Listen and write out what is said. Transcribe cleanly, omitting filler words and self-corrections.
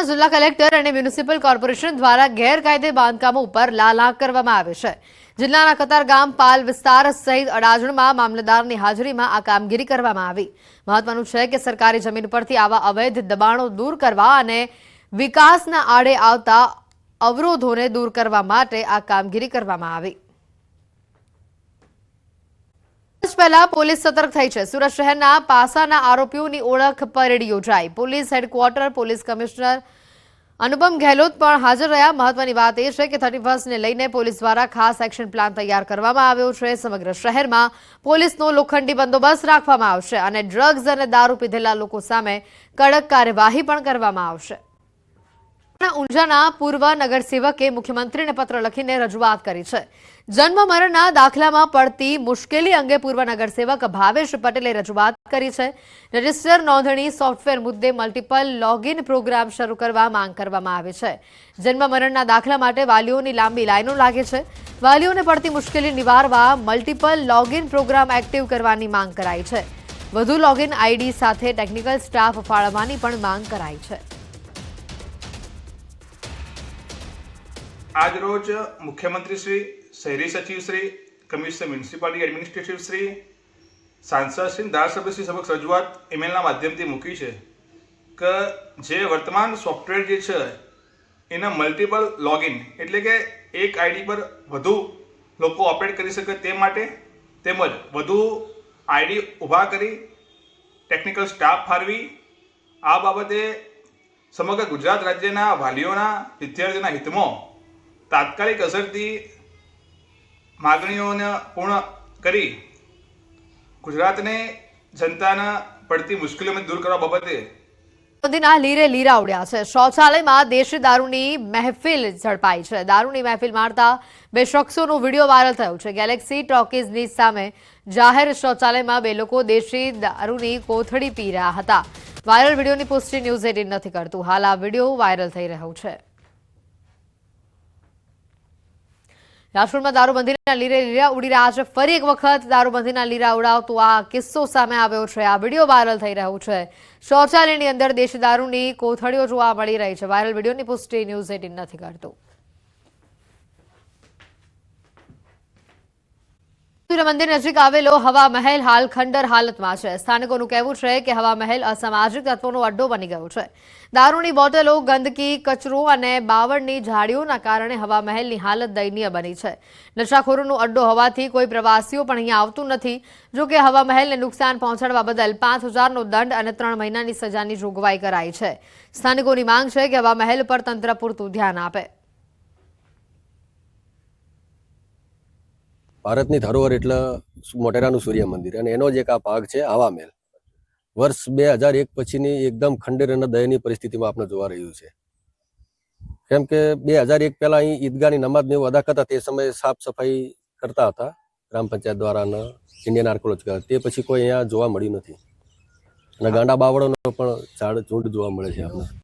રાજકોટમાં જિલ્લા કલેક્ટર અને મ્યુનિસિપલ કોર્પોરેશન દ્વારા ગેરકાયદે બાંધકામો ઉપર લાલાક કરવામાં આવે છે। જિલ્લાના કતારગામ પાલ વિસ્તાર સહિત અડાજણમાં મામલતદારની હાજરીમાં આ કામગીરી કરવામાં આવી। મહત્વનું છે કે સરકારી જમીન પરથી આવા અવૈધ દબાણો દૂર કરવા અને વિકાસના આડે આવતા અવરોધોને દૂર કરવા માટે આ કામગીરી કરવામાં આવી। પહેલા પોલીસ સતર્ક થઈ છે। સુરત શહેરના પાસાના આરોપીઓની ઓળખ પરેડ યોજાઈ। પોલીસ હેડક્વાર્ટર પોલીસ કમિશનર અનુપમ ગેહલોત પણ હાજર રહ્યા। મહત્વની વાત એ છે કે 31 ને લઈને પોલીસ દ્વારા ખાસ એક્શન પ્લાન તૈયાર કરવામાં આવ્યો છે। સમગ્ર શહેરમાં પોલીસનો લોખંડી બંદોબસ્ત રાખવામાં આવશે અને ડ્રગ્સ અને દારૂ પીધેલા લોકો સામે કડક કાર્યવાહી પણ કરવામાં આવશે। ઊંઝાના પૂર્વ નગરસેવકે મુખ્યમંત્રીને પત્ર લખીને રજૂઆત કરી છે। જન્મ મરણના દાખલામાં પડતી મુશ્કેલી અંગે પૂર્વ નગરસેવક ભાવેશ પટેલે રજૂઆત કરી છે। રજિસ્ટર નોંધણી સોફ્ટવેર મુદ્દે મલ્ટિપલ લોગિન પ્રોગ્રામ શરૂ કરવા માંગ કરવામાં આવી છે। જન્મ મરણના દાખલા માટે વાલીઓની લાંબી લાઈનો લાગે છે। વાલીઓને પડતી મુશ્કેલી નિવારવા મલ્ટિપલ લોગિન પ્રોગ્રામ એક્ટિવ કરવાની માંગ કરાઈ છે। વધુ લોગિન આઈડી સાથે ટેકનિકલ સ્ટાફ ફાળવવાની પણ માંગ કરાઈ છે। आज रोज मुख्यमंत्री श्री शहरी सचिव Shri commissioner municipality administrative Shri सांसद श्री धारासभ्य श्री समक्ष रजूआत ईमेलना माध्यमथी मूकी छे के जे वर्तमान सॉफ्टवेर जे छे एना मल्टिपल लॉगिन एटले के एक आईडी पर वधु लोको ऑपरेट करी शके ते माटे तेमज वधु आईडी ऊभा करी टेक्निकल स्टाफ फाळवी आ बाबते समग्र गुजरात राज्यना वालीओना विद्यार्थीओना हितमां तात्कालिक असरथी मागणीओने पूर्ण करी गुजरातने जनताना पड़ती मुश्केलीओ दूर करवा बाबते મોદીના લીરે લીરા ઉડ્યા છે। શૌચાલયમાં દેશી દારૂની મહેફિલ ઝડપાઈ છે। દારૂની મહેફિલ મારતા બે શખ્સોનો વિડીયો વાયરલ થયો છે। ગેલેક્સી ટોકીઝની સામે જાહેર શૌચાલયમાં બે લોકો દેશી દારૂની કોથળી પી રહ્યા હતા। વાયરલ વિડીયોની પુષ્ટિ ન્યૂઝ 18 નથી કરતું। હાલ આ વિડીયો વાયરલ થઈ રહ્યો છે। રાજકોટમાં દારૂબંધીના લીરે લીરા ઉડી રહ્યા છે। ફરી એક વખત દારૂબંધીના લીરા ઉડાવતો આ કિસ્સો સામે આવ્યો છે। આ વિડીયો વાયરલ થઈ રહ્યો છે। શૌચાલયની અંદર દેશી દારૂની કોથળીઓ જોવા મળી રહી છે। વાયરલ વિડીયોની પુષ્ટિ ન્યૂઝ 18 નથી કરતું। મંદિર નજીક આવેલો હવા મહેલ હાલ ખંડર હાલતમાં છે। સ્થાનિકોનું કહેવું છે કે હવા મહેલ અસામાજિક તત્વોનો અડ્ડો બની ગયો છે। દારૂની બોટલો ગંદકી કચરો અને બાવળની ઝાડીઓના કારણે હવા મહેલની હાલત દયનીય બની છે। નશાખોરોનો અડ્ડો હોવાથી કોઈ પ્રવાસીઓ પણ અહીંયા આવતું નથી। જો કે હવા મહેલને નુકસાન પહોંચાડવા બદલ 5000નો દંડ અને 3 મહિનાની સજાની જોગવાઈ કરાઈ છે। સ્થાનિકોની માંગ છે કે હવા મહેલ પર તંત્ર પૂરતું ધ્યાન આપે। ભારતની ધરોહર એટલે મોટેરાનું સૂર્ય મંદિર અને એનો જ એક આ ભાગ છે હવા મહેલ। વર્ષ 2001 પછીની એકદમ ખંડેર અને દયનીય પરિસ્થિતિમાં આપણે જોવા રહ્યું છે। કેમ કે 2001 પહેલા અહીં ઈદગાહની નમાઝને એવું અદા કરતા તે સમયે સાફ સફાઈ કરતા હતા ગ્રામ પંચાયત દ્વારા અને ઇન્ડિયન આર્કોલોજીકલ। તે પછી કોઈ અહીંયા જોવા મળ્યું નથી અને ગાંડા બાવળોનો પણ ઝૂંડ જોવા મળે છે આપણે।